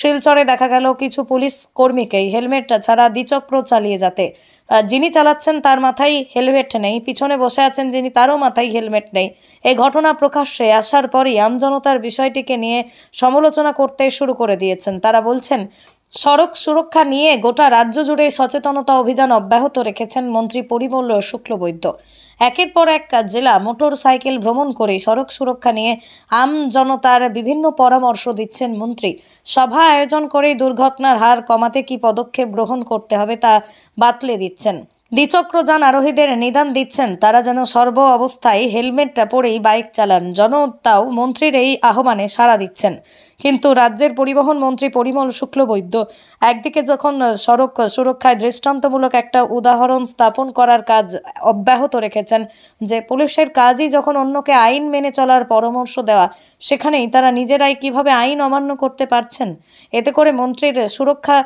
শিলচরে দেখা গেল কিছু পুলিশ কর্মীকেই হেলমেট ছাড়া দ্বিচক্র চালিয়ে যেতে। যিনি চালাচ্ছেন তার মাথায় হেলমেট নেই, পিছনে বসে আছেন যিনি তারও মাথায় হেলমেট নেই। এই ঘটনা প্রকাশ্যে আসার পরই আমজনতার বিষয়টিকে নিয়ে সমালোচনা করতে শুরু করে দিয়েছেন। তারা বলছেন, সড়ক সুরক্ষা নিয়ে গোটা রাজ্য জুড়ে সচেতনতা অভিযান অব্যাহত রেখেছেন মন্ত্রী পরিমল শুক্লবৈদ্য। একের পর এক জেলা মোটর সাইকেল ভ্রমণ করে সড়ক সুরক্ষা নিয়ে আমজনতার বিভিন্ন পরামর্শ দিচ্ছেন মন্ত্রী। সভা আয়োজন করে দুর্ঘটনার হার কমাতে কী পদক্ষেপ গ্রহণ করতে হবে তা বাতলে দিচ্ছেন। দ্বিচক্রযান আরোহীদের নিদান দিচ্ছেন তারা যেন সর্ব অবস্থায় হেলমেট পরেই বাইক চালান। জনতাও মন্ত্রীর এই আহ্বানে সাড়া দিচ্ছেন। কিন্তু রাজ্যের পরিবহন মন্ত্রী পরিমল শুক্লবৈদ্য একদিকে যখন সড়ক সুরক্ষায় দৃষ্টান্তমূলক একটা উদাহরণ স্থাপন করার কাজ অব্যাহত রেখেছেন, যে পুলিশের কাজই যখন অন্যকে আইন মেনে চলার পরামর্শ দেওয়া, সেখানেই তারা নিজেরাই কিভাবে আইন অমান্য করতে পারছেন। এতে করে মন্ত্রীর সুরক্ষা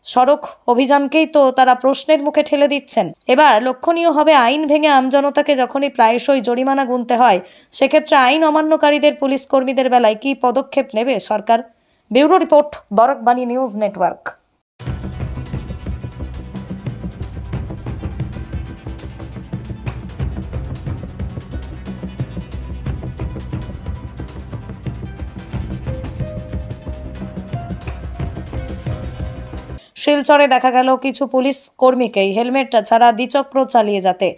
সড়ক অভিযানকেই তো তারা প্রশ্নের মুখে ঠেলে দিচ্ছেন। এবার লক্ষণীয় হবে, আইন ভেঙে আমজনতাকে যখনই প্রায়শই জরিমানা গুনতে হয়, সেক্ষেত্রে আইন অমান্যকারীদের পুলিশ কর্মীদের বেলায় কী পদক্ষেপ নেবে সরকার। Bureau report, Barakbani news network. শিলচরে দেখা গেল কিছু পুলিশ কর্মীকেই হেলমেট ছাড়া দ্বিচক্র চালিয়ে যেতে।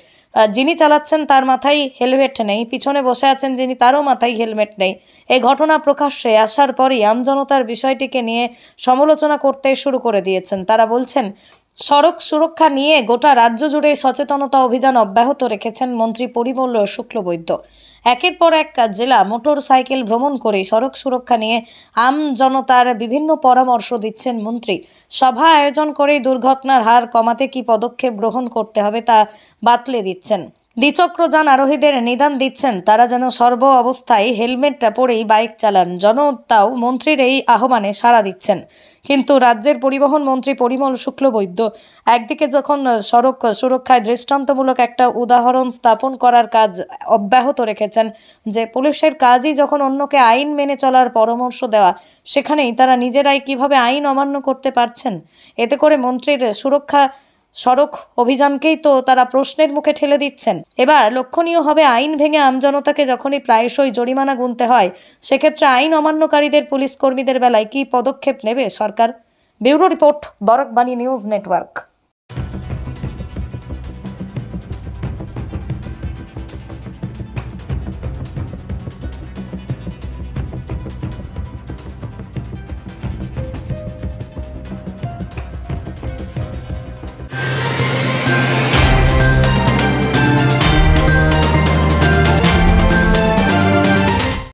যিনি চালাচ্ছেন তার মাথায় হেলমেট নেই, পিছনে বসে আছেন যিনি তারও মাথায় হেলমেট নেই। এই ঘটনা প্রকাশ্যে আসার পরই আমজনতার বিষয়টিকে নিয়ে সমালোচনা করতে শুরু করে দিয়েছেন। তারা বলছেন, সড়ক সুরক্ষা নিয়ে গোটা রাজ্য জুড়ে সচেতনতা অভিযান অব্যাহত রেখেছেন মন্ত্রী পরিমল শুক্লবৈদ্য। একের পর এক জেলা মোটর সাইকেল ভ্রমণ করে সড়ক সুরক্ষা নিয়ে আমজনতার বিভিন্ন পরামর্শ দিচ্ছেন মন্ত্রী। সভা আয়োজন করে দুর্ঘটনার হার কমাতে কী পদক্ষেপ গ্রহণ করতে হবে তা বাতলে দিচ্ছেন। দ্বিচক্রযান আরোহীদের নিদান দিচ্ছেন তারা যেন সর্ব অবস্থায় হেলমেট পরেই বাইক চালান। জনতাও মন্ত্রীর এই আহ্বানে সাড়া দিচ্ছেন। কিন্তু রাজ্যের পরিবহন মন্ত্রী পরিমল শুক্লবৈদ্য একদিকে যখন সড়ক সুরক্ষায় দৃষ্টান্তমূলক একটা উদাহরণ স্থাপন করার কাজ অব্যাহত রেখেছেন, যে পুলিশের কাজই যখন অন্যকে আইন মেনে চলার পরামর্শ দেওয়া, সেখানেই তারা নিজেরাই কিভাবে আইন অমান্য করতে পারছেন। এতে করে মন্ত্রীর সুরক্ষা সড়ক অভিযানকেই তো তারা প্রশ্নের মুখে ঠেলে দিচ্ছেন। এবার লক্ষণীয় হবে, আইন ভেঙে আমজনতাকে যখনই প্রায়শই জরিমানা গুনতে হয়, সেক্ষেত্রে আইন অমান্যকারীদের পুলিশ কর্মীদের বেলায় কী পদক্ষেপ নেবে সরকার। Bureau report, Barakbani news network.